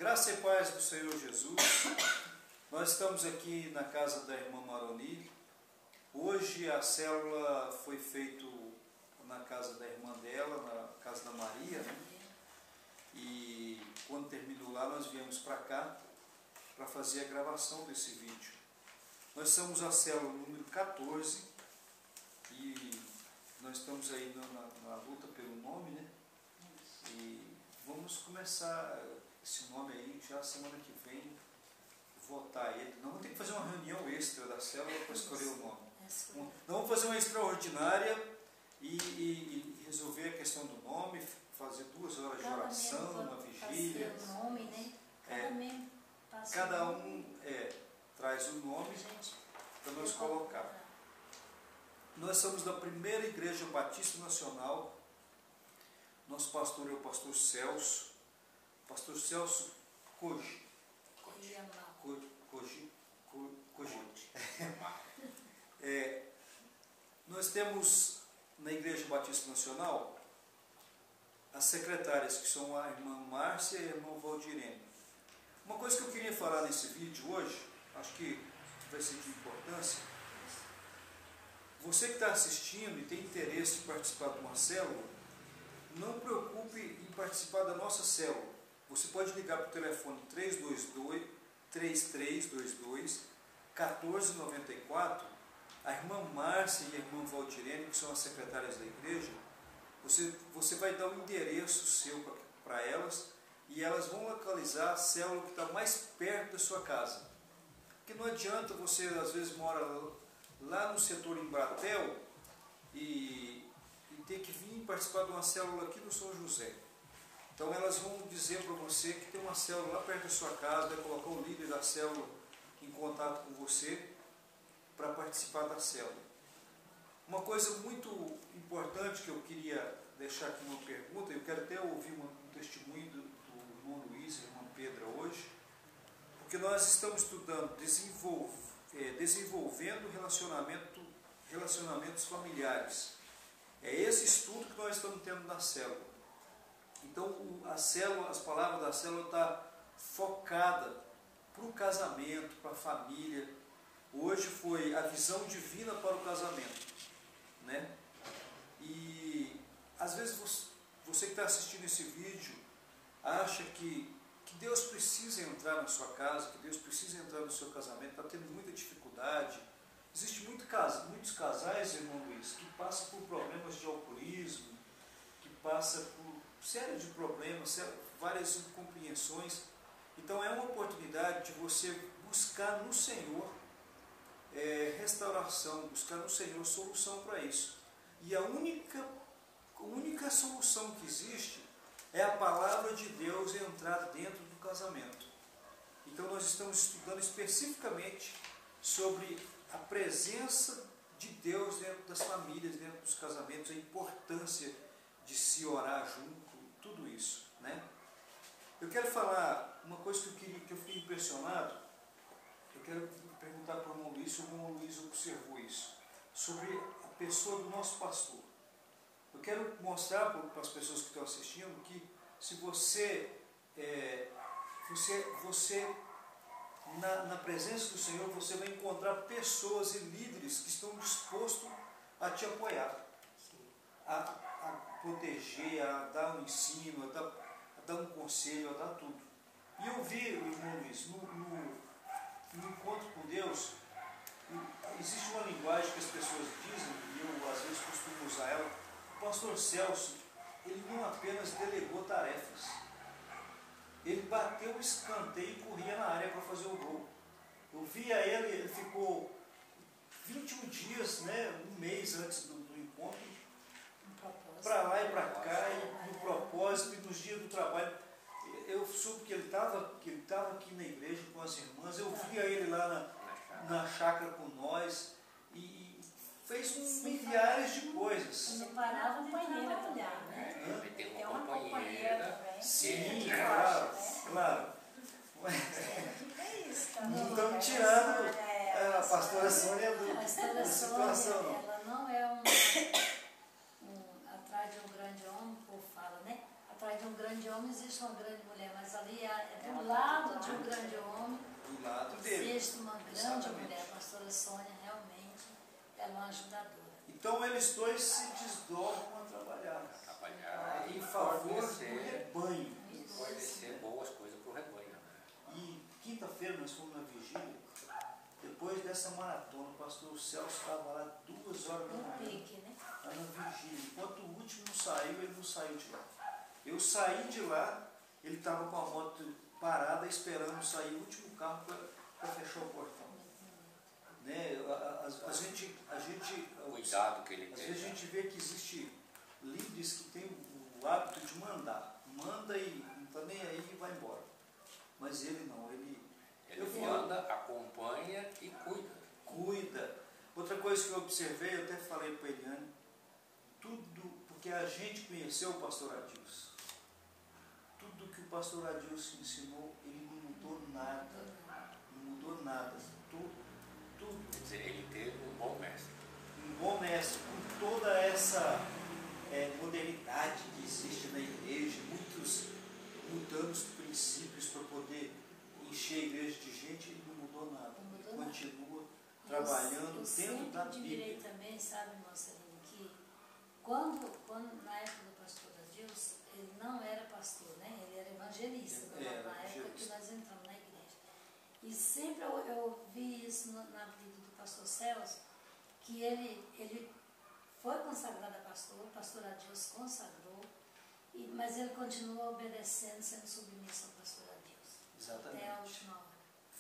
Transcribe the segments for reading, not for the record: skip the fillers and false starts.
Graça e paz do Senhor Jesus. Nós estamos aqui na casa da irmã Maroni. Hoje a célula foi feita na casa da irmã dela, na casa da Maria, né? E quando terminou lá, nós viemos para cá para fazer a gravação desse vídeo. Nós somos a célula número 14 e nós estamos aí na luta pelo nome, né? E vamos começar esse nome aí já semana que vem, votar ele. Não vamos ter que fazer uma reunião extra da célula para escolher o nome. Não vamos fazer uma extraordinária e resolver a questão do nome, fazer 2 horas de oração, uma vigília. O nome, né? Cada um traz o nome para nós colocar. Nós somos da primeira Igreja Batista Nacional. Nosso pastor é o pastor Celso. Pastor Celso Koji. Nós temos na Igreja Batista Nacional as secretárias, que são a irmã Márcia e a irmã Valdirene. Uma coisa que eu queria falar nesse vídeo hoje, acho que vai ser de importância. Você que está assistindo e tem interesse em participar de uma célula, não preocupe em participar da nossa célula. Você pode ligar para o telefone 3322-1494. A irmã Márcia e a irmã Valdirene, que são as secretárias da igreja, você vai dar o endereço seu para elas e elas vão localizar a célula que está mais perto da sua casa. Porque não adianta você, às vezes, mora lá no setor Embratel e ter que vir participar de uma célula aqui no São José. Então elas vão dizer para você que tem uma célula lá perto da sua casa, vai colocar o líder da célula em contato com você para participar da célula. Uma coisa muito importante que eu queria deixar aqui uma pergunta, eu quero até ouvir um testemunho do irmão Luiz e da irmã Pedra hoje, porque nós estamos estudando desenvolvendo relacionamentos familiares. É esse estudo que nós estamos tendo na célula. Então as palavras da célula estão focadas para o casamento, para a família. Hoje foi a visão divina para o casamento, né? E às vezes você que está assistindo esse vídeo acha que Deus precisa entrar na sua casa, que Deus precisa entrar no seu casamento, está tendo muita dificuldade. Existem muitos casais, irmão Luiz, que passam por problemas de alcoolismo, que passam por série de problemas, várias incompreensões. Então é uma oportunidade de você buscar no Senhor restauração, buscar no Senhor solução para isso. E a única solução que existe é a palavra de Deus entrar dentro do casamento. Então nós estamos estudando especificamente sobre a presença de Deus dentro das famílias, dentro dos casamentos, a importância de se orar junto, tudo isso, né? Eu quero falar uma coisa que eu fiquei impressionado. Eu quero perguntar para o irmão Luiz se o irmão Luiz observou isso, sobre a pessoa do nosso pastor. Eu quero mostrar para as pessoas que estão assistindo que se você na presença do Senhor, você vai encontrar pessoas e líderes que estão dispostos a te apoiar, a proteger, a dar um ensino, a dar um conselho, a dar tudo. E eu vi, irmão Luiz, no encontro com Deus, existe uma linguagem que as pessoas dizem, e eu às vezes costumo usar ela. O pastor Celso, ele não apenas delegou tarefas, ele bateu o escanteio e corria na área para fazer o gol. Eu via ele ficou 21 dias, né, um mês antes do encontro, para lá e para cá, e no propósito, e nos dias do trabalho. Eu soube que ele estava aqui na igreja com as irmãs, eu via ele lá na chácara com nós, e fez milhares de coisas. Não parava de trabalhar, né? É uma companheira. Sim, claro. Não estamos tirando a pastora Sônia da situação, não. Ela não é atrás de um grande homem, o povo fala, né? Atrás de um grande homem existe uma grande mulher, mas ali é do lado de um grande homem. Do lado dele. Existe uma grande Exatamente. mulher. A pastora Sônia realmente é uma ajudadora. Então eles dois se desdobram a trabalhar em favor do rebanho. Fornecer boas coisas para o rebanho. Né? E quinta-feira nós fomos na vigília. Depois dessa maratona, o pastor Celso estava lá 2 horas da manhã. Pique, né? Lá na vigília. Enquanto o último não saiu, ele não saiu de lá. Eu saí de lá, ele estava com a moto parada esperando sair o último carro para fechar o portão. Né? A gente, Cuidado que ele às tem. vezes a gente vê que existe líderes que têm o hábito de mandar. Manda e não está nem aí e vai embora. Mas ele não, ele manda, acompanha e cuida. Cuida. Outra coisa que eu observei, eu até falei para a Eliane, tudo, porque a gente conheceu o pastor Adilson. Tudo que o pastor Adilson ensinou, ele não mudou nada. Não mudou nada. Tudo. Quer dizer, ele teve um bom mestre. Um bom mestre, com toda essa modernidade que existe na igreja, muitos mudando os princípios para poder encher a igreja de gente, ele não mudou nada. Ele continua trabalhando dentro da Bíblia. Eu também, sabe, Marcelino, que quando na época do pastor Adilson, ele não era pastor, né? Ele era evangelista, na época que nós entramos na igreja. E sempre eu vi isso na vida do pastor Celso, que ele foi consagrado a pastor, o pastor Adilson consagrou, mas ele continuou obedecendo, sendo submisso ao pastor Adilson. Exatamente. Até a última hora.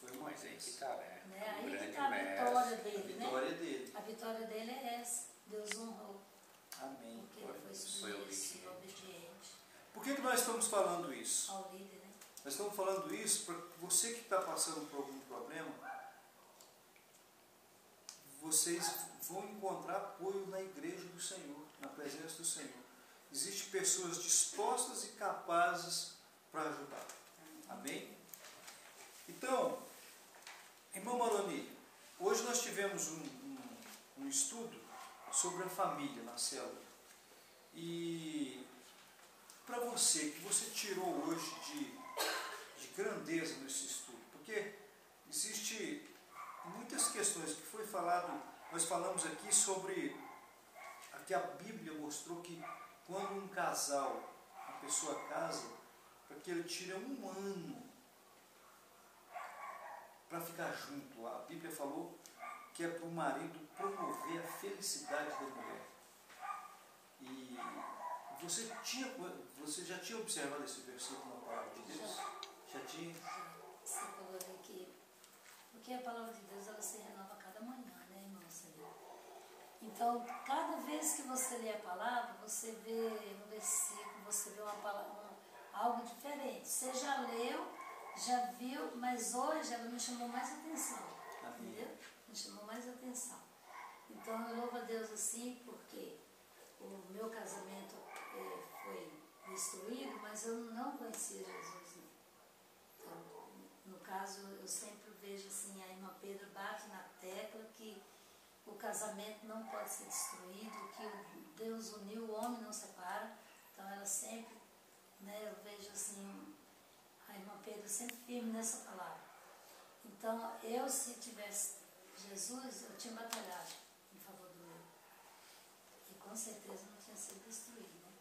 Foi Mas aí que está, né? Aí que está a vitória dele, né? Dele. A vitória dele é essa. Deus honrou. Amém. Porque ele foi submisso e obediente Por que nós estamos falando isso? ao líder, né? Nós estamos falando isso para você que está passando por algum problema, vocês vão encontrar apoio na igreja do Senhor, na presença do Senhor. Existem pessoas dispostas e capazes para ajudar. Amém? Então, irmão Maroni, hoje nós tivemos um estudo sobre a família na célula. E para você, que você tirou hoje de grandeza nesse estudo, porque existe muitas questões que foi falado, nós falamos aqui sobre que a Bíblia mostrou que quando um casal, a pessoa casa, para que ele tire 1 ano para ficar junto. A Bíblia falou que é para o marido promover a felicidade da mulher. E você já tinha observado esse versículo na palavra de Deus? Já tinha? Você falou aqui. Porque a palavra de Deus, ela se renova a cada manhã, né, irmão? Então, cada vez que você lê a palavra, você vê no versículo, você vê algo diferente. Você já leu, já viu, mas hoje ela me chamou mais atenção. Entendeu? Me chamou mais atenção. Então, eu louvo a Deus assim, porque o meu casamento foi destruído, mas eu não conhecia Jesus. Né? Então, no caso, eu sempre vejo assim, a irmã Pedro bate na tecla que o casamento não pode ser destruído, que Deus uniu, o homem não separa. Então ela sempre, né, eu vejo assim, a irmã Pedro sempre firme nessa palavra. Então eu, se tivesse Jesus, eu tinha batalhado em favor do meu. E com certeza não tinha sido destruído. Né?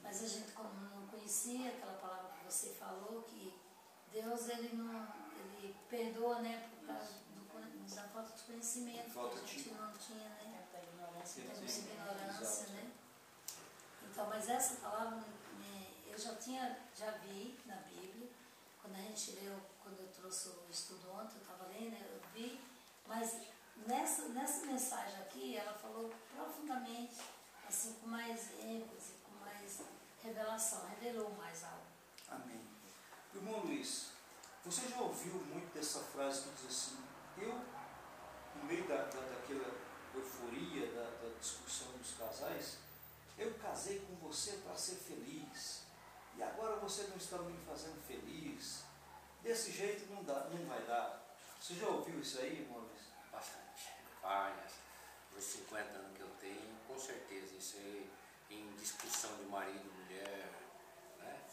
Mas a gente, como não conhecia aquela palavra que você falou, que Deus ele perdoa, né, por causa da falta de conhecimento, que a gente não tinha, né? Temos ignorância, né? Então, mas essa palavra eu já vi na Bíblia, quando a gente leu, quando eu trouxe o estudo ontem, eu estava lendo, eu vi, mas nessa mensagem aqui, ela falou profundamente, assim, com mais ênfase, com mais revelação, revelou mais algo. Amém. Irmão Luiz, você já ouviu muito dessa frase que diz assim, no meio daquela euforia da discussão dos casais, eu casei com você para ser feliz, e agora você não está me fazendo feliz, desse jeito não vai dar. Você já ouviu isso aí, irmão Luiz? Bastante, várias. Nos 50 anos que eu tenho, com certeza, isso aí em discussão de marido e mulher, né?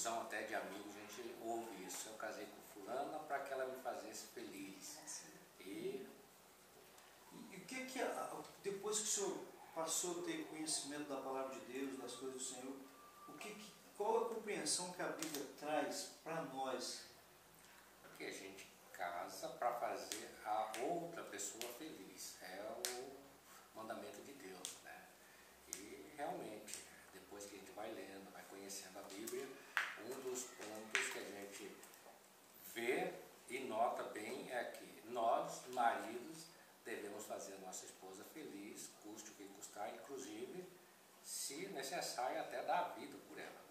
discussão até de amigos, a gente ouve isso. Eu casei com fulana para que ela me fizesse feliz. E o que depois que o senhor passou a ter conhecimento da palavra de Deus, das coisas do Senhor, qual a compreensão que a Bíblia traz para nós? que a gente casa para fazer a outra pessoa feliz. É o mandamento de Deus, né? E realmente, depois que a gente vai lendo, vai conhecendo a Bíblia, um dos pontos que a gente vê e nota bem é que nós, maridos, devemos fazer a nossa esposa feliz, custe o que custar, inclusive, se necessário, até dar a vida por ela,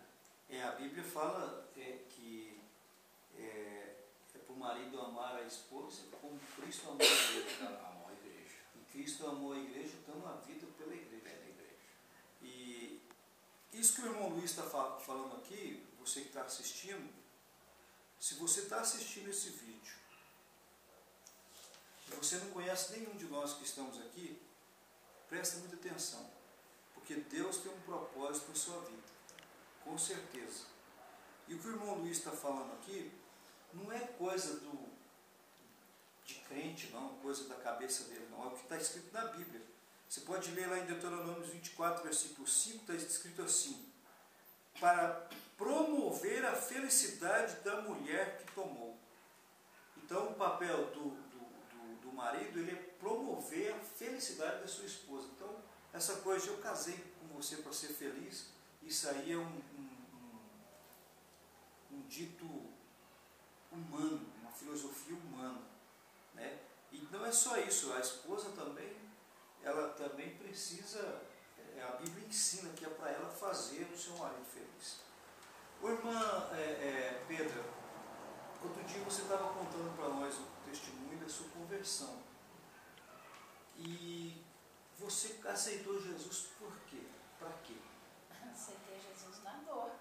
né? A Bíblia fala que é para o marido amar a esposa como Cristo amou a igreja. Amou a igreja. E Cristo amou a igreja dando a vida pela igreja. E isso que o irmão Luiz está falando aqui, você que está assistindo, se você está assistindo esse vídeo, e você não conhece nenhum de nós que estamos aqui, presta muita atenção, porque Deus tem um propósito na sua vida, com certeza. E o que o irmão Luiz está falando aqui, não é coisa de crente, não, coisa da cabeça dele, não, é o que está escrito na Bíblia. Você pode ler lá em Deuteronômio 24, versículo 5, está escrito assim: para promover a felicidade da mulher que tomou. Então o papel do marido, ele é promover a felicidade da sua esposa. Então essa coisa de eu casei com você para ser feliz, isso aí é um dito humano, uma filosofia humana, né? E não é só isso, a esposa também, ela também precisa, a Bíblia ensina que é para ela fazer o seu marido feliz. Ô, irmã Pedra, outro dia você estava contando para nós o testemunho da sua conversão. E você aceitou Jesus por quê? Para quê? Aceitei Jesus na dor.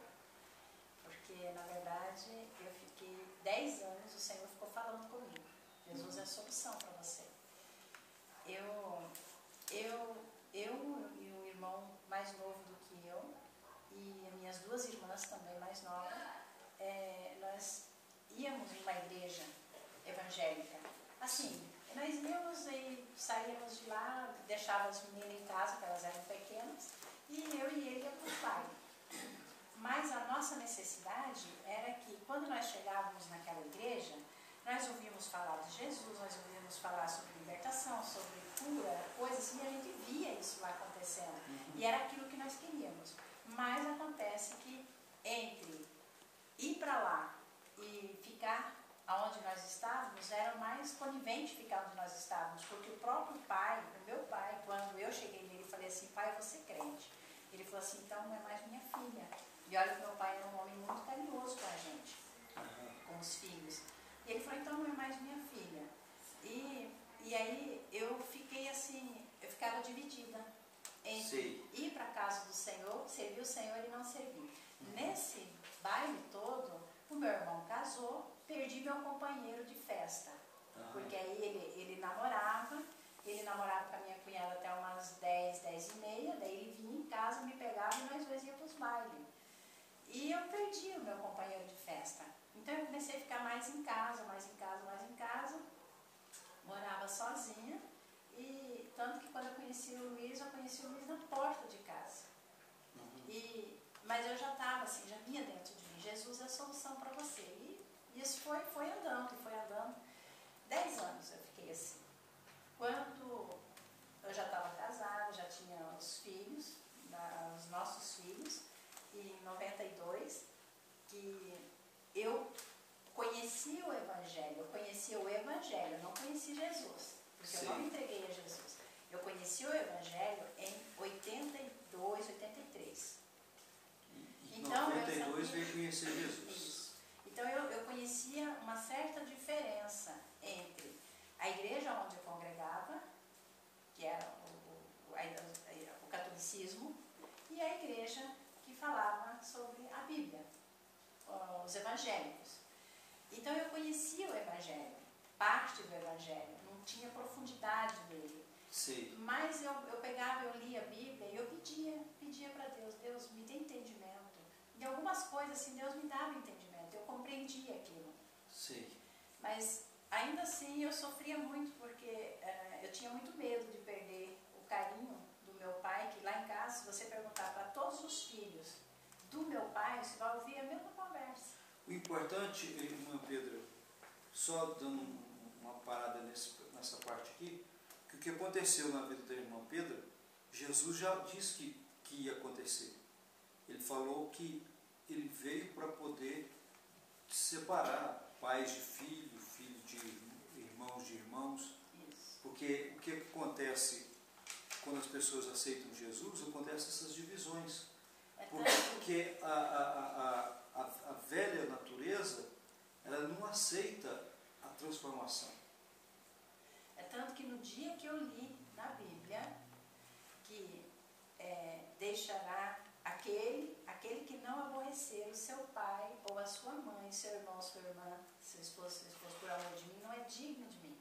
Porque, na verdade, eu fiquei 10 anos, o Senhor ficou falando comigo. Jesus é a solução para você. Eu e o irmão mais novo do que eu, e as minhas duas irmãs também mais novas, nós íamos em uma igreja evangélica. Assim, nós íamos e saíamos de lá, deixávamos as meninas em casa, porque elas eram pequenas, e eu e ele íamos para o baile. Mas a nossa necessidade era que, quando nós chegávamos naquela igreja, nós ouvíamos falar de Jesus, nós ouvíamos falar sobre libertação, sobre cura, coisas assim, e a gente via isso lá acontecendo. E era aquilo que nós queríamos. Mas acontece que entre ir para lá e ficar onde nós estávamos, era mais conivente ficar onde nós estávamos, porque o próprio pai, o meu pai, quando eu cheguei nele e falei assim: pai, eu vou ser crente. Ele falou assim: então não é mais minha filha. E olha que meu pai era um homem muito carinhoso com a gente, com os filhos. E ele falou: então não é mais minha filha. E aí eu fiquei assim, eu ficava dividida entre ir para a casa do Senhor, servir o Senhor e não servir. Nesse baile todo, o meu irmão casou, perdi meu companheiro de festa. Porque aí ele namorava com a minha cunhada até umas 10, 10 e meia, daí ele vinha em casa, me pegava e nós dois íamos para os bailes. E eu perdi o meu companheiro de festa. Então eu comecei a ficar mais em casa, morava sozinha, e tanto que quando eu conheci o Luiz na porta de casa. Mas eu já estava assim, já vinha dentro de mim: Jesus é a solução para você. E isso foi andando. 10 anos eu fiquei assim. Quando eu já estava casada, já tinha os filhos, os nossos filhos, e em 92, que eu conheci o Evangelho, eu não conheci Jesus, porque eu não me entreguei a Jesus. Eu conheci o Evangelho em 82, 83. Em 92 veio conhecer Jesus. Isso. Então eu conhecia uma certa diferença entre a igreja onde eu congregava, que era o catolicismo, e a igreja que falava sobre a Bíblia, os evangélicos. Então eu conhecia o Evangelho, parte do Evangelho, não tinha profundidade nele. Sim. Mas eu pegava, eu lia a Bíblia e eu pedia para Deus: Deus, me dê entendimento, em algumas coisas, assim, Deus me dava entendimento, eu compreendia aquilo. Sim. Mas ainda assim eu sofria muito, porque eu tinha muito medo de perder o carinho do meu pai, que lá em casa, se você perguntar para todos os filhos do meu pai, você vai ouvir a mesma conversa. O importante, irmã Pedro, só dando uma parada nessa parte aqui, que o que aconteceu na vida da irmã Pedro, Jesus já disse que ia acontecer. Ele falou que ele veio para poder separar pais de filho, filho de irmãos de irmãos. Isso. Porque o que acontece quando as pessoas aceitam Jesus, acontecem essas divisões. Porque a velha natureza, ela não aceita a transformação. É tanto que no dia que eu li na Bíblia, que deixará aquele que não aborrecer o seu pai, ou a sua mãe, seu irmão, sua irmã, seu esposo, por amor de mim, não é digno de mim.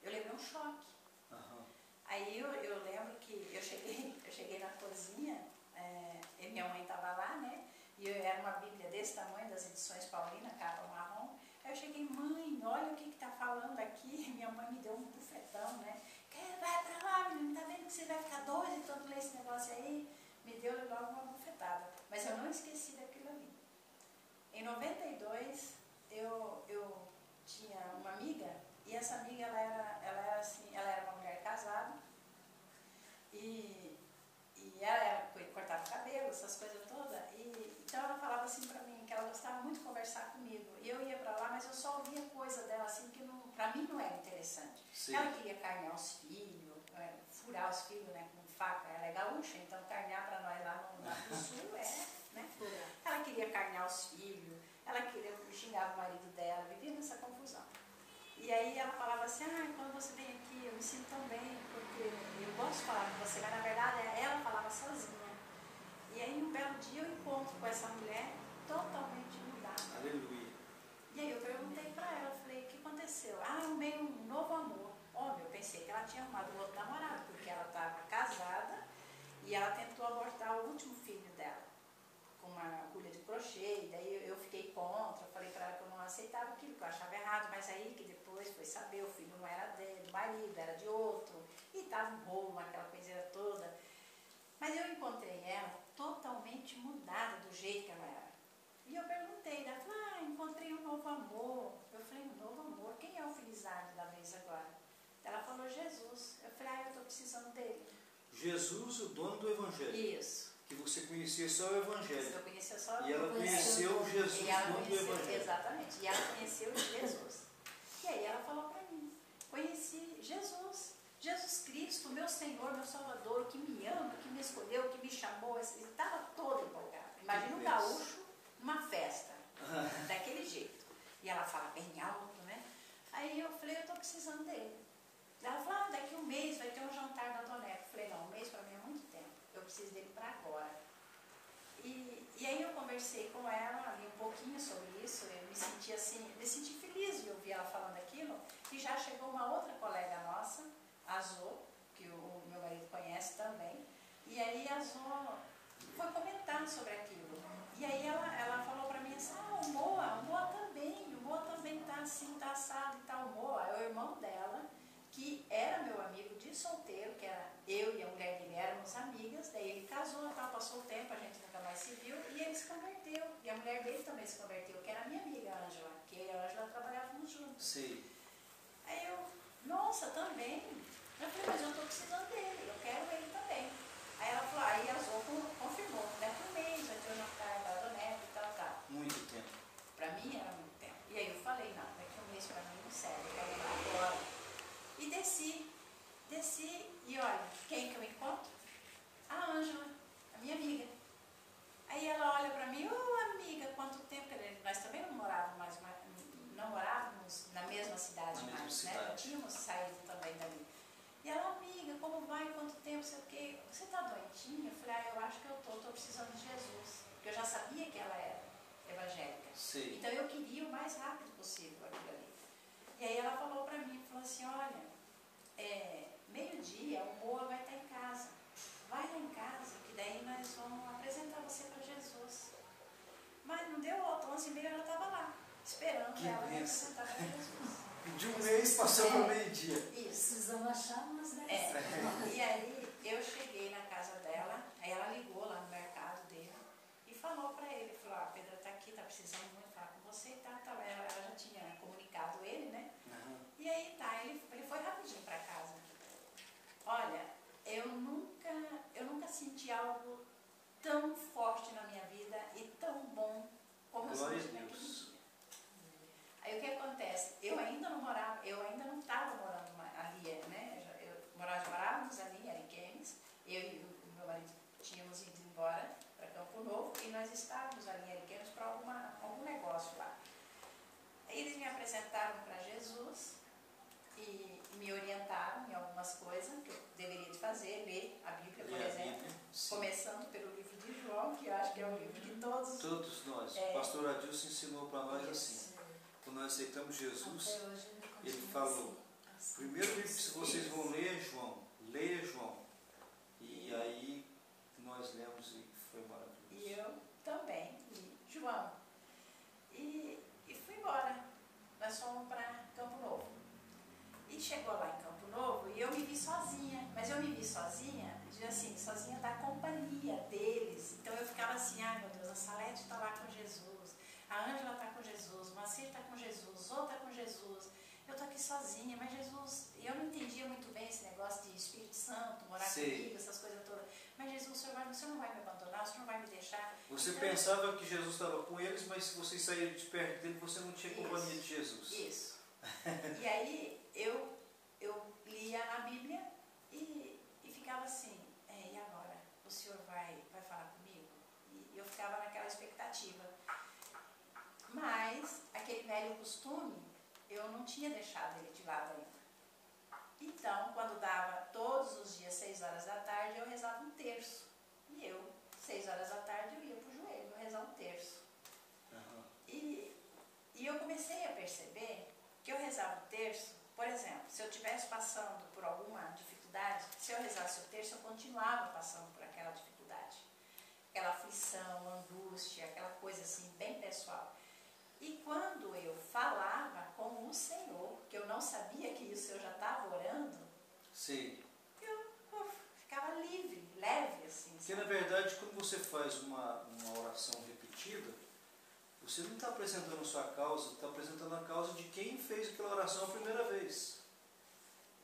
Eu levei um choque. Uhum. Aí eu lembro que eu cheguei na cozinha, e minha mãe estava lá, né? E era uma Bíblia desse tamanho, das edições Paulina, capa marrom. Aí eu cheguei, mãe, olha o que está falando aqui. Minha mãe me deu um bufetão, né? Vai pra lá, menino, tá vendo que você vai ficar doido e tanto ler esse negócio aí? Me deu logo uma bufetada. Mas eu não esqueci daquilo ali. Em 92, eu tinha uma amiga, e essa amiga, ela era uma mulher casada, e ela cortava o cabelo, essas coisas todas, então ela falava assim pra mim, que ela gostava muito de conversar comigo, e eu ia pra lá, mas eu só ouvia coisa dela assim, que não, pra mim não era interessante. Sim. Ela queria carnear os filhos, furar os filhos, né, com faca, ela é gaúcha, então carnear pra nós lá no sul né? Ela queria carnear os filhos, ela queria xingar o marido dela, vivia nessa confusão. E aí ela falava assim, quando você vem aqui eu me sinto tão bem, porque eu gosto de falar com você, mas na verdade ela falava sozinha. E aí um belo dia eu encontro com essa mulher totalmente mudada. Aleluia. E aí eu perguntei pra ela, falei, o que aconteceu? Arrumei um novo amor. Eu pensei que ela tinha arrumado um outro namorado, porque ela estava casada e ela tentou abortar o último filho dela com uma agulha de crochê, e daí eu fiquei contra, falei pra ela que eu não aceitava aquilo, que eu achava errado, mas aí que depois foi saber, o filho não era dele, do marido, era de outro, e tava um rolo, aquela coisinha toda. Mas eu encontrei ela totalmente mudada do jeito que ela era. E eu perguntei, ela falou, encontrei um novo amor. Eu falei, um novo amor? Quem é o felizardo da vez agora? Ela falou, Jesus. Eu falei, eu estou precisando dele. Jesus, o dono do Evangelho. Isso. Que você conhecia só o Evangelho. Eu conhecia só o E ela conheceu Jesus, o dono do Evangelho. Exatamente. E ela conheceu Jesus. E aí ela falou para mim, conheci Jesus. Jesus Cristo, meu Senhor, meu Salvador, que me ama, que me escolheu, que me chamou. Estava toda empolgada. Imagina um gaúcho numa festa, daquele jeito. E ela fala bem alto, né? Aí eu falei, eu estou precisando dele. Ela falou, daqui um mês vai ter um jantar da Doneco. Eu falei, não, um mês para mim é muito tempo. Eu preciso dele para agora. E aí eu conversei com ela ali um pouquinho sobre isso. Eu me senti assim, me senti feliz de ouvir ela falando aquilo. E já chegou uma outra colega nossa, a Zô, que o meu marido conhece também. E aí a Zô foi comentar sobre aquilo. E aí ela falou para mim assim, o Moa também tá assim, tá assado e tal. O Moa é o irmão dela, que era meu amigo de solteiro, que era eu e a mulher dele éramos amigas, daí ele casou, passou o tempo, a gente nunca mais se viu, e ele se converteu. E a mulher dele também se converteu, que era minha amiga, a Ângela, que eu e a Ângela trabalhávamos juntos. Sim. Aí eu, nossa, também. Eu falei, mas eu estou precisando dele, eu quero ele também. Aí ela falou, aí a Zô confirmou, daqui um mês vai ter uma carga da Doneco e tal. Muito tempo. Para mim era muito tempo. E aí eu falei, não, daqui um mês para mim não serve, eu quero ir agora. E desci, e olha, quem que eu encontro? A Ângela, a minha amiga. Aí ela olha para mim, amiga, quanto tempo, nós também não morávamos na mesma cidade mais, né? Já tínhamos saído também dali. E ela, amiga, como vai, quanto tempo, sei o quê? Você está doentinha? Eu falei, eu acho que eu estou precisando de Jesus. Porque eu já sabia que ela era evangélica. Sim. Então eu queria o mais rápido possível aquilo ali. E aí ela falou para mim, falou assim, olha, meio-dia o Moa vai estar em casa. Vai lá em casa, que daí nós vamos apresentar você para Jesus. Mas não deu 11h30, ela estava lá, esperando Que ela me bênção. apresentar para Jesus. De um mês passou para meio-dia. Isso. Precisamos achar umas dessas. E aí eu cheguei na casa dela, aí ela ligou lá no mercado dele e falou para ele, falou, a Pedra está aqui, está precisando muito falar com você e tal. Ela já tinha comunicado ele, né? E aí tá, ele foi rapidinho para casa. Olha, eu nunca senti algo tão forte na minha vida e tão bom como eu senti naquele dia. Aí o que acontece? Eu ainda não estava morando ali, né? Nós morávamos ali em Ariquemes, eu e o meu marido tínhamos ido embora para Campo Novo e nós estávamos ali em Ariquemes para algum negócio lá. Aí eles me apresentaram para Jesus e me orientaram em algumas coisas que eu deveria de fazer, ler a Bíblia, por exemplo, começando pelo livro de João, que eu acho que é o livro que todos nós. O pastor Adilson ensinou para nós assim. Quando nós aceitamos Jesus, ele falou, primeiro livro que vocês vão ler é João, leia João. E aí nós lemos e foi maravilhoso. E eu também li João. E fui embora. Nós fomos para Campo Novo. E chegou lá em Campo Novo e eu me vi sozinha. Mas eu me vi sozinha, assim, sozinha da companhia deles. Então eu ficava assim, ai meu Deus, a Salete está lá com Jesus, a Ângela está com Jesus, o Macir está com Jesus, outra está com Jesus. Eu estou aqui sozinha, mas Jesus, eu não entendia muito bem esse negócio de Espírito Santo, morar comigo, essas coisas todas. Mas Jesus, o senhor não vai me abandonar, o senhor não vai me deixar. Você pensava que Jesus estava com eles, mas se você saía de perto dele, você não tinha companhia de Jesus. Isso. E aí eu lia a Bíblia e ficava assim, e agora? O senhor vai falar comigo? E eu ficava naquela expectativa. Mas aquele velho costume, eu não tinha deixado ele de lado ainda. Então, quando dava todos os dias 6 horas da tarde, eu rezava um terço. E eu, 6 horas da tarde, eu ia para o joelho, rezar um terço. E eu comecei a perceber que eu rezava o terço, por exemplo, se eu estivesse passando por alguma dificuldade, se eu rezasse o terço, eu continuava passando por aquela dificuldade. Aquela aflição, angústia, aquela coisa assim, bem pessoal. E quando eu falava com o Senhor, que eu não sabia que isso eu já estava orando, sim, eu ficava livre, leve assim. Porque na verdade, quando você faz uma oração repetida, você não está apresentando a sua causa, está apresentando a causa de quem fez aquela oração a primeira vez.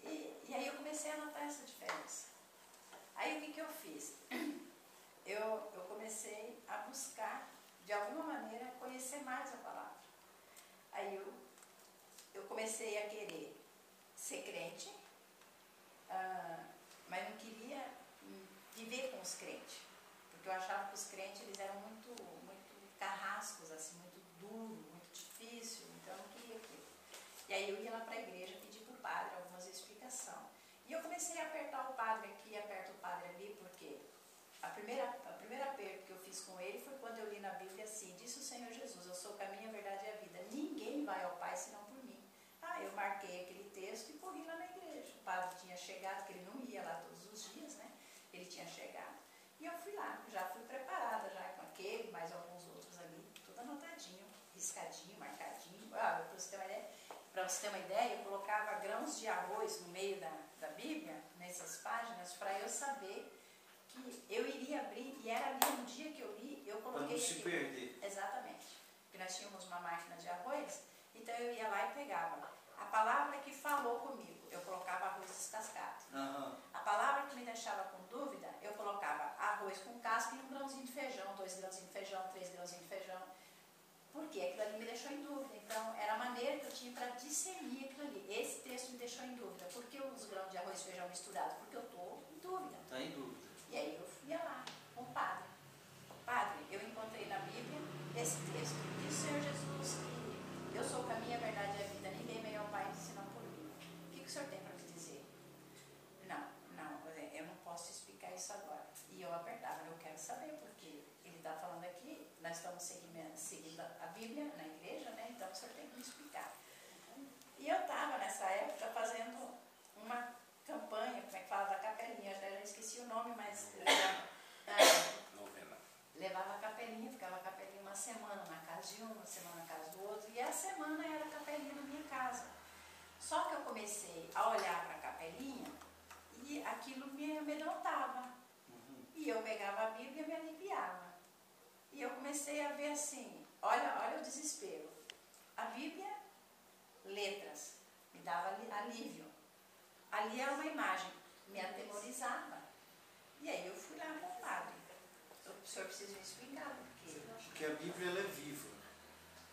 E aí eu comecei a notar essa diferença. Aí o que eu fiz? Eu comecei a buscar, de alguma maneira, conhecer mais a palavra. Aí eu comecei a querer ser crente, mas não queria viver com os crentes, porque eu achava que os crentes eles eram muito carrascos, assim, muito duro, muito difícil, então eu não queria aquilo. E aí eu ia lá para a igreja pedir para o padre algumas explicações. E eu comecei a apertar o padre aqui, aperto o padre ali, porque a primeira aperto que eu fiz com ele foi quando eu li na Bíblia assim, disse o Senhor Jesus, eu sou o caminho, a verdade e a vida, ninguém vai ao Pai senão por mim. Eu marquei aquele texto e corri lá na igreja. O padre tinha chegado, que ele não ia lá todos os dias, né? Ele tinha chegado. E eu fui lá, já fui preparada, já com aquele, mais alguns outros ali, tudo anotadinho, riscadinho, marcadinho. Para você ter uma ideia, eu colocava grãos de arroz no meio da Bíblia, nessas páginas, para eu saber que eu iria abrir, e era ali no dia que eu li, eu coloquei... Para não se perder. Exatamente. Porque nós tínhamos uma máquina de arroz, então eu ia lá e pegava a palavra que falou comigo, eu colocava arroz descascado. A palavra que me deixava com dúvida, eu colocava arroz com casca e um grãozinho de feijão, 2 grãozinhos de feijão, 3 grãozinhos de feijão. Porque aquilo ali me deixou em dúvida. Então, era a maneira que eu tinha para discernir aquilo ali. Esse texto me deixou em dúvida. Por que os grãos de arroz e feijão misturados? Porque eu estou em dúvida. Está em dúvida. E aí eu ia lá com o padre. Padre, eu encontrei na Bíblia esse texto. Diz o Senhor Jesus que eu sou o caminho, a verdade e a vida. Ninguém vem ao Pai senão por mim. O que o senhor tem para me dizer? Não, eu não posso explicar isso agora. E eu apertava, eu quero saber, porque ele está falando aqui, nós estamos seguindo a Bíblia na igreja, né? Então o senhor tem que me explicar. E eu estava nessa época fazendo uma campanha, como é que fala, da capelinha, eu já esqueci o nome, mas... Novena. levava a capelinha, ficava a capelinha uma semana na casa de um, uma semana na casa do outro, e a semana era a capelinha na minha casa. Só que eu comecei a olhar para a capelinha e aquilo me amedrontava. E eu pegava a Bíblia e me aliviava. E eu comecei a ver assim, olha o desespero. A Bíblia, letras, me dava alívio. Ali era uma imagem, me atemorizava. E aí eu fui lá com o padre. O senhor precisa me explicar por quê. Porque a Bíblia ela é viva.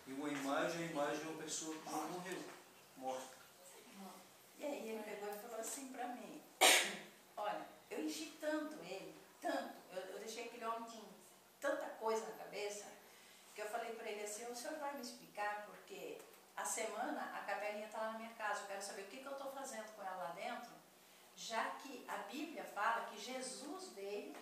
E uma imagem, a imagem é uma pessoa que não morreu, morta. E aí ele pegou e falou assim para mim, olha, eu enchi tanto ele, tanto, eu deixei aquele homem com tanta coisa na cabeça, que eu falei para ele assim, o senhor vai me explicar porque a semana a capelinha está lá na minha casa, eu quero saber o que eu estou fazendo com ela lá dentro, já que a Bíblia fala que Jesus veio,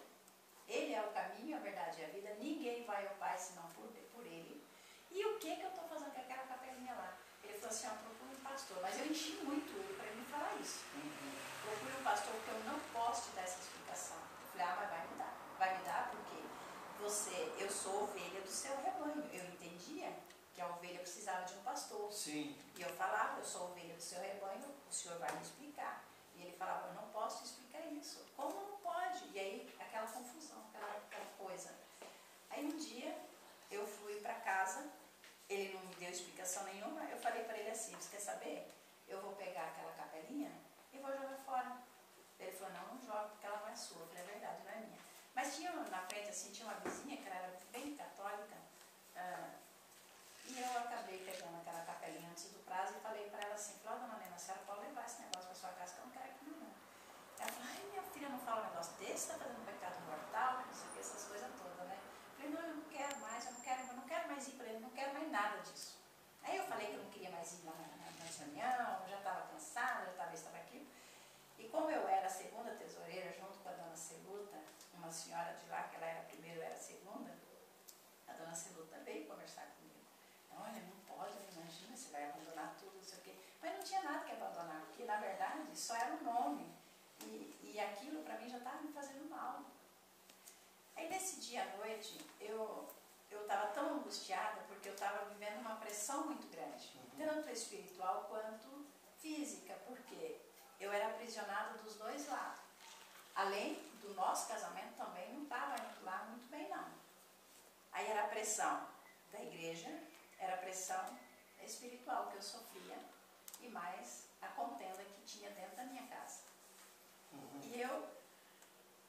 ele é o caminho, a verdade e a vida, ninguém vai ao Pai senão por ele. E o que eu estou fazendo com aquela capelinha lá? Ele falou assim, procure um pastor, mas eu enchi muito ele para ele falar isso. Procure um pastor porque eu não posso te dar essa explicação. Eu falei, mas vai me dar porque eu sou ovelha do seu rebanho. Eu entendia que a ovelha precisava de um pastor. Sim. E eu falava, eu sou ovelha do seu rebanho, o senhor vai me explicar. E ele falava, eu não posso te explicar isso. Como não pode? E aí, aquela confusão, aquela coisa. Aí um dia, eu fui para casa, ele não me deu explicação nenhuma, eu falei para ele assim, você quer saber? Eu vou pegar aquela capelinha e vou jogar fora. Ele falou, não joga porque ela não é sua. Eu falei, é verdade, não é minha. Mas tinha na frente, assim, tinha uma vizinha que ela era bem católica, e eu acabei pegando aquela capelinha antes do prazo e falei para ela assim, dona Helena, a senhora pode levar esse negócio para sua casa que eu não quero aqui não. Ela falou, ai, minha filha não fala um negócio desse, está fazendo um pecado mortal, não sei o que, essas coisas todas, né? Eu falei, não, eu não quero mais, eu não quero mais ir para ele, não quero mais nada disso. Aí eu falei que eu não queria mais ir lá na reunião, já estava cansada, já estava isso, estava aquilo. E como eu era a segunda tesoureira, junto com a dona Celuta, uma senhora de lá, que ela era a primeira, eu era a segunda, a dona Celuta veio conversar comigo. Olha, não pode, imagina, você vai abandonar tudo, não sei o quê. Mas não tinha nada que abandonar, porque na verdade só era um nome. E aquilo para mim já estava me fazendo mal. Aí nesse dia à noite, eu estava tão angustiada porque eu estava vivendo uma pressão muito grande, tanto espiritual quanto física, porque eu era aprisionada dos dois lados. Além do nosso casamento também não estava indo lá muito bem não. Aí era a pressão da igreja, era a pressão espiritual que eu sofria e mais a contenda que tinha dentro da minha casa. E eu,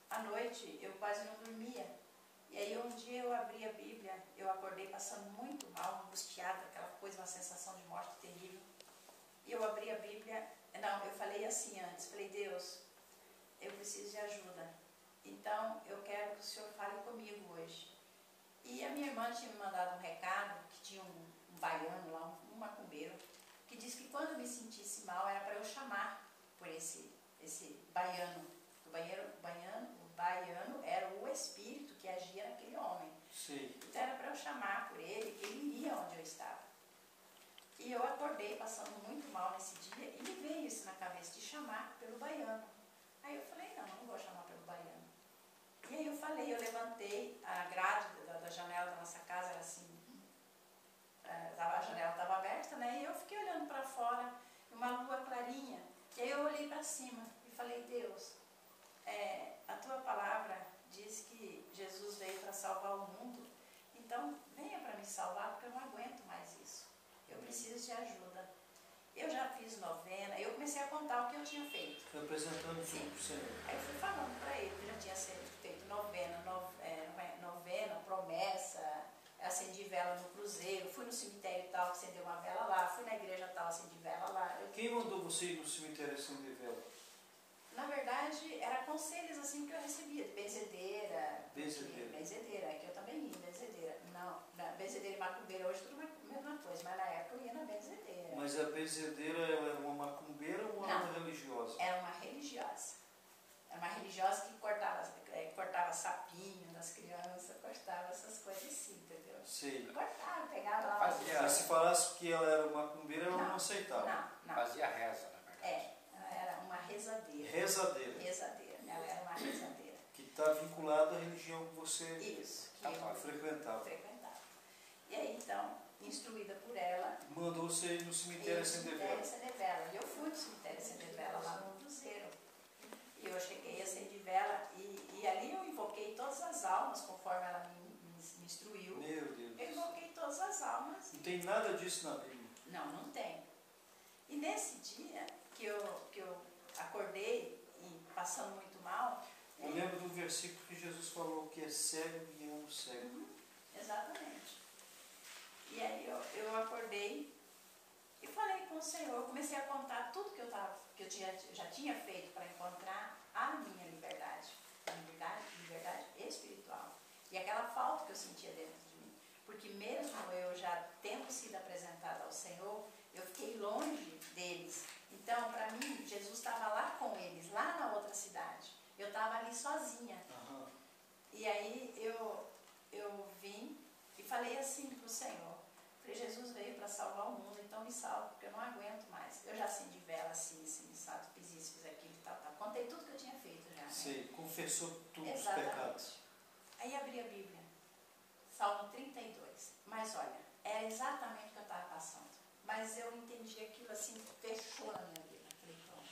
à noite, eu quase não dormia. E aí um dia eu abri a Bíblia, eu acordei passando muito mal, angustiada, aquela coisa, uma sensação de morte terrível. E eu abri a Bíblia, não, eu falei assim antes, falei, Deus, eu preciso de ajuda. Então eu quero que o Senhor fale comigo hoje. E a minha irmã tinha me mandado um recado, que tinha um baiano lá, um macumbeiro, que disse que quando eu me sentisse mal era para eu chamar por esse baiano. O baiano era o espírito que agia naquele homem. Sim. Então era para eu chamar por ele, que ele iria onde eu estava. E eu acordei passando muito mal nesse dia e me veio isso na cabeça de chamar pelo baiano. Aí eu falei, não vou chamar pelo baiano. E aí eu falei, eu levantei a grade da janela da nossa casa, era assim, a janela estava aberta, né? E eu fiquei olhando para fora, uma lua clarinha. E aí eu olhei para cima e falei, Deus, a tua palavra diz que Jesus veio para salvar o mundo, então venha para me salvar, porque eu não aguento mais isso. Eu preciso de ajuda. Eu já fiz novena, eu comecei a contar o que eu tinha feito. Foi apresentando tudo para o Senhor. Aí eu fui falando para ele que já tinha feito novena, promessa, acendi vela no cruzeiro, fui no cemitério tal, acendi uma vela lá, fui na igreja tal, acendi vela lá. Quem mandou você ir no cemitério acender vela? Na verdade, era conselhos assim que eu recebia, de benzedeira. Benzedeira. Benzedeira, que eu também ia em benzedeira. Não, na benzedeira e macumbeira hoje tudo a mesma coisa, mas na época eu ia na benzedeira. Mas a benzedeira, ela era uma macumbeira ou uma religiosa? Era uma religiosa. Era uma religiosa que cortava sapinho das crianças, cortava essas coisas assim, entendeu? Sei. Cortava, pegava lá. Se falasse que ela era macumbeira, ela não aceitava. Não. Fazia reza, na verdade. Ela era uma rezadeira. Rezadeira. Rezadeira, ela era uma rezadeira. Que está vinculada à religião que você... Isso. que eu frequentava. E aí, então, instruída por ela, mandou você ir no cemitério Sendevela. E eu fui no cemitério Sendevela, lá no Cruzeiro. E eu cheguei a Sendevela e ali eu invoquei todas as almas, conforme ela me instruiu. Meu Deus. Eu invoquei todas as almas. Não tem nada disso na Bíblia. Não tem. E nesse dia que eu acordei e passando muito mal... Eu lembro do versículo que Jesus falou que é cego e ama o cego. Exatamente. E aí eu acordei e falei com o Senhor. Eu comecei a contar tudo que eu já tinha feito para encontrar a minha liberdade. A liberdade espiritual. E aquela falta que eu sentia dentro de mim. Porque mesmo eu já tendo sido apresentada ao Senhor, eu fiquei longe deles. Então, para mim, Jesus estava lá com eles, lá na outra cidade. Eu estava ali sozinha. Uhum. E aí eu vim e falei assim para o Senhor. Falei, Jesus veio para salvar o mundo, então me salva, porque eu não aguento mais. Eu já acendi vela assim, sabe, fiz isso, fiz aquilo e tal. Contei tudo que eu tinha feito já. Né? Sei, confessou tudo os Exatamente. pecados. Aí abri a Bíblia, Salmo 32. Mas olha, era exatamente o que eu estava passando. Mas eu entendi aquilo assim, fechou na minha vida. Falei, pronto.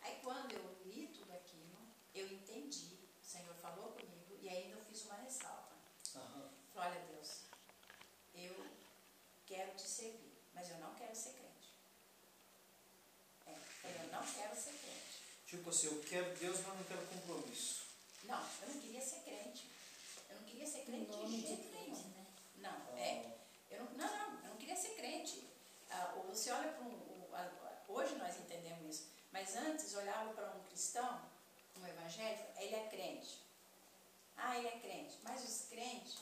Aí quando eu li tudo aquilo, eu entendi, o Senhor falou comigo e ainda eu fiz uma ressalva. Uhum. Falei, olha Deus, eu quero te servir, mas eu não quero ser crente. Eu não quero ser crente. Tipo assim, eu quero Deus, mas não quero compromisso. Não, eu não queria ser crente. Eu não queria ser crente Nome de jeito de nenhum. crente, né? Não, eu não queria ser crente. Você olha para hoje nós entendemos isso, mas antes olhava para um cristão, um evangélico, ele é crente. Ah, ele é crente. Mas os crentes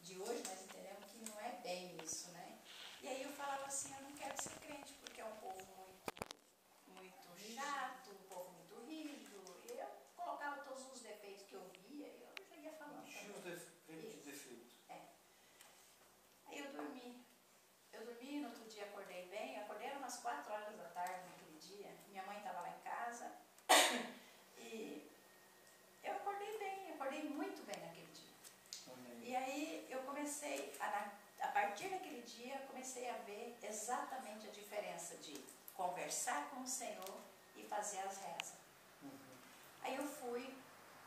de hoje nós entendemos que não é bem isso, né? E aí eu falava assim, eu não quero ser crente, porque é um povo muito chato, um povo muito rígido. E eu colocava todos os defeitos que eu via e eu já ia falando. Enchia os defeitos. Aí eu dormi, no outro dia acordei bem, acordei umas 4 horas da tarde naquele dia, minha mãe estava lá em casa e eu acordei bem, acordei muito bem naquele dia. Amém. E aí eu comecei, a partir daquele dia, eu comecei a ver exatamente a diferença de conversar com o Senhor e fazer as rezas. Uhum. Aí eu fui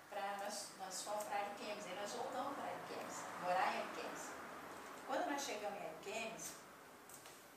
para, nós fomos para Ariquemes, aí nós voltamos para Ariquemes, morar em Ariquemes. Quando nós chegamos em Ariquemes,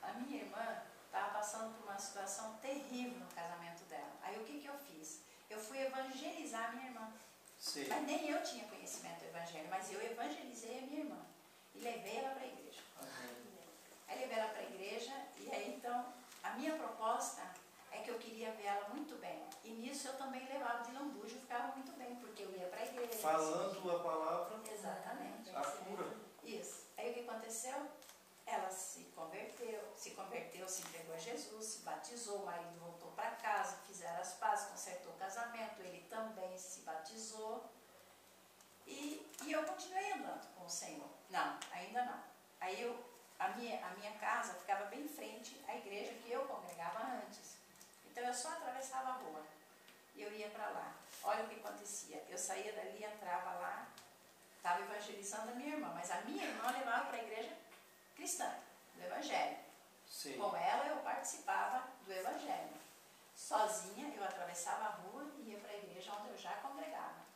a minha irmã estava passando por uma situação terrível no casamento dela. Aí o que eu fiz? Eu fui evangelizar a minha irmã. Sim. Mas nem eu tinha conhecimento do evangelho, mas eu evangelizei a minha irmã e levei ela para a igreja. Amém. Aí levei ela para a igreja e aí então a minha proposta é que eu queria ver ela muito bem. E nisso eu também levava de lambuja e ficava muito bem, porque eu ia para a igreja. Falando a palavra, Exatamente. a cura. Isso. Aí o que aconteceu? Ela se converteu, se entregou a Jesus, se batizou, o marido voltou para casa, fizeram as pazes, consertou o casamento, ele também se batizou. E eu continuei andando com o Senhor. Não, ainda não. Aí a minha casa ficava bem em frente à igreja que eu congregava antes. Então eu só atravessava a rua e eu ia para lá. Olha o que acontecia. Eu saía dali, entrava lá, estava evangelizando a minha irmã, mas a minha irmã levava para a igreja cristã, do evangelho. Sim. Com ela eu participava do evangelho. Sozinha eu atravessava a rua e ia para a igreja onde eu já congregava.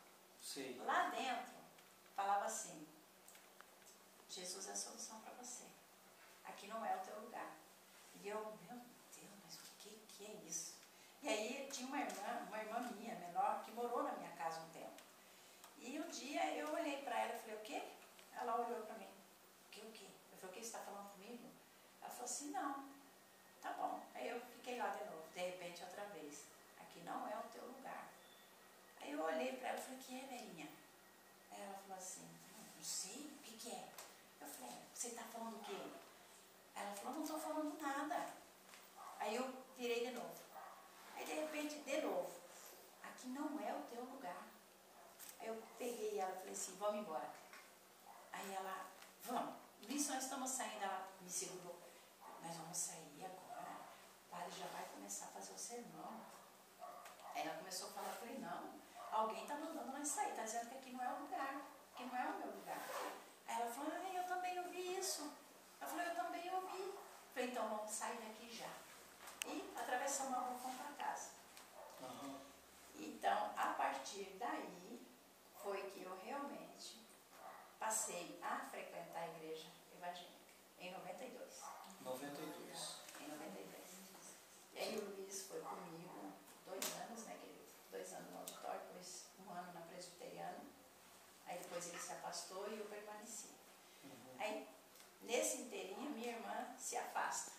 Sim. Lá dentro falava assim, Jesus é a solução para você. Aqui não é o teu lugar. E eu, meu Deus, mas o que é isso? E aí tinha uma irmã minha, menor, que morou na minha casa um tempo. E um dia eu olhei para ela e falei, o quê? Ela olhou para mim. O quê? Eu falei, o que você está falando comigo? Ela falou assim, não. Tá bom. Aí eu fiquei lá de novo. De repente, outra vez. Aqui não é o teu lugar. Aí eu olhei para ela e falei, o que é, velhinha? Aí ela falou assim, não sei, o que é? Eu falei, você está falando o quê? Ela falou, não estou falando nada. Aí eu virei de novo. Aí de repente, de novo, aqui não é o teu lugar. Aí eu peguei ela e falei assim, vamos embora. Aí ela, vamos. Nisso nós estamos saindo, ela me segurou. Nós vamos sair agora. O padre já vai começar a fazer o sermão. Aí ela começou a falar, eu falei, não, alguém está mandando nós sair, está dizendo que aqui não é o lugar. porque não é o meu lugar. Aí ela falou, eu também ouvi isso. Ela falou, eu também ouvi. Eu falei, então vamos sair daqui já. E atravessamos a rua e fomos para casa. Uhum. Então, a partir daí, foi que eu realmente passei a frequentar a igreja evangélica, em 92. 92. Em 92. E aí o Luiz foi comigo 2 anos, né, querido? 2 anos no auditório, depois 1 ano na presbiteriana. Aí depois ele se afastou e eu permaneci. Uhum. Aí, nesse inteirinho, minha irmã se afasta.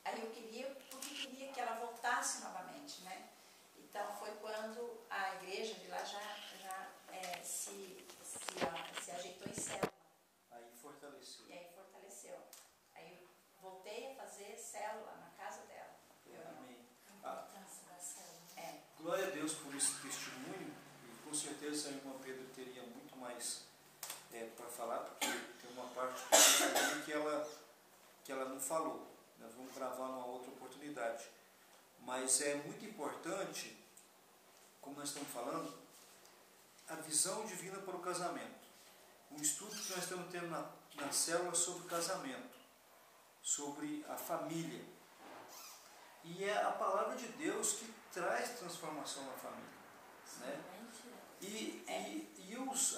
Aí eu queria, porque queria que ela voltasse novamente, né? Então foi quando a igreja de lá já se ajeitou em célula. Aí fortaleceu. E aí fortaleceu. Aí eu voltei a fazer célula na casa dela. Amém. A importância da célula. É. Glória a Deus por esse testemunho. E com certeza a irmã Pedro teria muito mais para falar, porque tem uma parte que ela não falou. Nós vamos gravar numa outra oportunidade. Mas é muito importante, como nós estamos falando, a visão divina para o casamento. Um estudo que nós estamos tendo na célula sobre o casamento, sobre a família. E é a palavra de Deus que traz transformação na família. Né?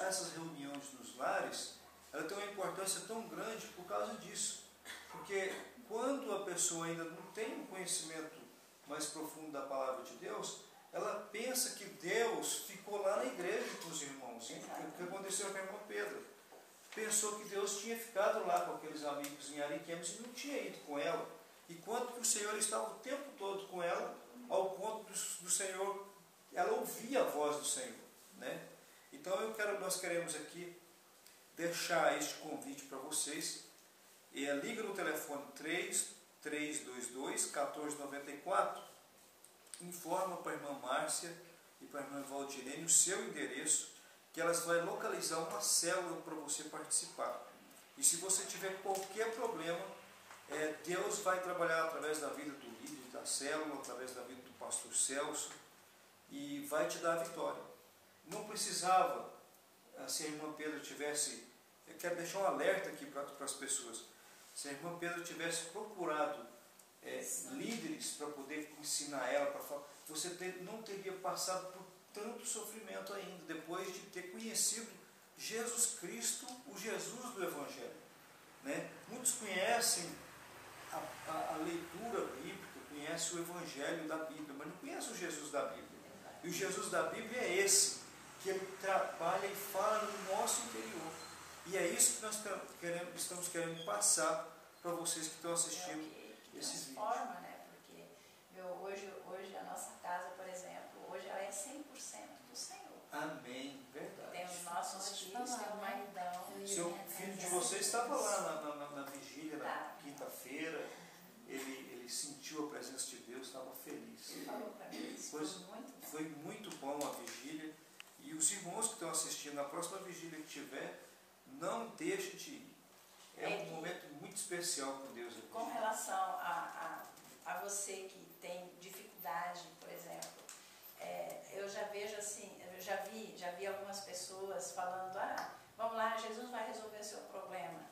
Essas reuniões nos lares, ela tem uma importância tão grande por causa disso. Porque quando a pessoa ainda não tem um conhecimento mais profundo da palavra de Deus, ela pensa que Deus ficou lá na igreja com os irmãos. O que aconteceu com a irmã Pedro? Pensou que Deus tinha ficado lá com aqueles amigos em Ariquemes e não tinha ido com ela. Enquanto que o Senhor estava o tempo todo com ela, ao ponto do Senhor, ela ouvia a voz do Senhor. Né? Então nós queremos aqui deixar este convite para vocês. Liga no telefone 3322-1494, informa para a irmã Márcia e para a irmã Valdirene o seu endereço, que elas vão localizar uma célula para você participar. E se você tiver qualquer problema, Deus vai trabalhar através da vida do líder da célula, através da vida do pastor Celso, e vai te dar a vitória. Não precisava, se a irmã Pedro tivesse, eu quero deixar um alerta aqui para as pessoas, se a irmã Pedro tivesse procurado líderes para poder ensinar ela, você não teria passado por tanto sofrimento ainda, depois de ter conhecido Jesus Cristo, o Jesus do Evangelho. Né? Muitos conhecem a leitura bíblica, conhecem o Evangelho da Bíblia, mas não conhecem o Jesus da Bíblia. E o Jesus da Bíblia é esse, que ele trabalha e fala no nosso interior. E é isso que nós estamos querendo passar para vocês que estão assistindo esses vídeos. Transforma, né? Porque hoje a nossa casa, por exemplo, hoje ela é 100% do Senhor. Amém, verdade. Tem os nossos filhos, tem o maridão. O seu filho de vocês estava lá na vigília, na quinta-feira. Ele sentiu a presença de Deus, estava feliz. Ele falou para mim, foi muito bom a vigília. E os irmãos que estão assistindo, na próxima vigília que tiver, não deixe de ir. É um momento muito especial com Deus. Com relação a você que tem dificuldade, por exemplo, eu já vejo assim, eu já vi algumas pessoas falando, vamos lá, Jesus vai resolver o seu problema.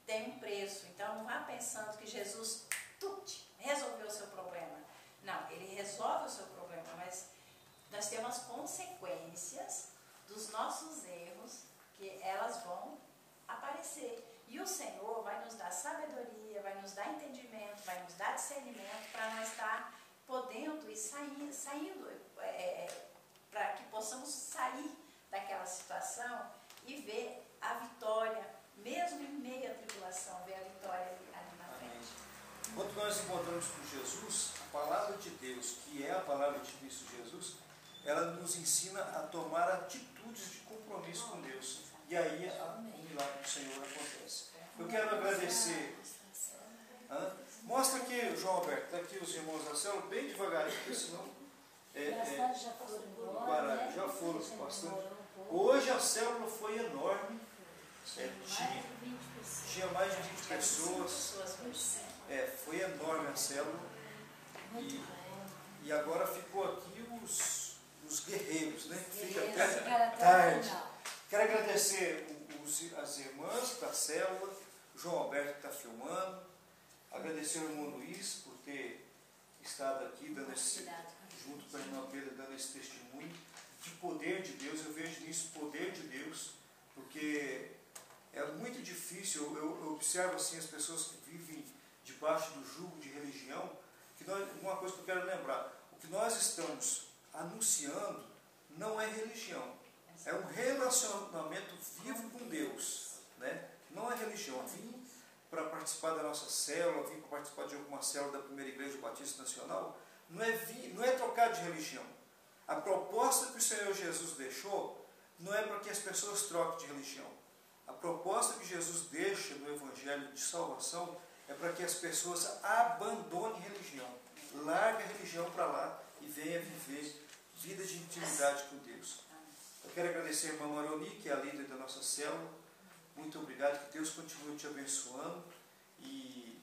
Tem um preço, então não vá pensando que Jesus resolveu o seu problema. Não, ele resolve o seu problema, mas nós temos as consequências dos nossos erros, que elas vão aparecer. E o Senhor vai nos dar sabedoria, vai nos dar entendimento, vai nos dar discernimento para nós estar podendo e saindo para que possamos sair daquela situação e ver a vitória, mesmo em meio à tribulação, ver a vitória ali na frente. Quando nós encontramos com Jesus, a palavra de Deus, que é a palavra de Cristo Jesus, ela nos ensina a tomar atitudes de compromisso com Deus. E aí o milagre do Senhor acontece. Eu quero agradecer. Mostra aqui, João Alberto, está aqui os irmãos da célula, bem devagarinho, porque senão. Já foram embora, né? Já foram bastante. Hoje a célula foi enorme. Tinha mais de 20 pessoas. Foi enorme a célula. E agora ficou aqui os guerreiros, né? Fica até tarde. Quero agradecer as irmãs da célula, o João Alberto que está filmando, agradecer ao irmão Luiz por ter estado aqui dando junto com a irmã Pedro, dando esse testemunho de poder de Deus. Eu vejo nisso poder de Deus, porque é muito difícil. Eu observo assim as pessoas que vivem debaixo do jugo de religião, uma coisa que eu quero lembrar, o que nós estamos anunciando não é religião, é um relacionamento vivo com Deus, né? Não é religião. Vim para participar da nossa célula, vim para participar de alguma célula da Primeira Igreja Batista Nacional, não é trocar de religião. A proposta que o Senhor Jesus deixou não é para que as pessoas troquem de religião. A proposta que Jesus deixa no Evangelho de salvação é para que as pessoas abandonem religião, larguem a religião para lá e venham viver vida de intimidade com Deus. Eu quero agradecer a irmã Maroni, que é a líder da nossa célula. Muito obrigado, que Deus continue te abençoando. E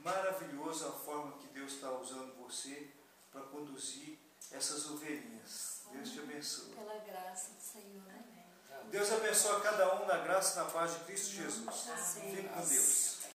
maravilhosa a forma que Deus está usando você para conduzir essas ovelhinhas. Deus te abençoe. Pela graça do Senhor, né? Deus abençoe a cada um na graça e na paz de Cristo Jesus. Fique com Deus.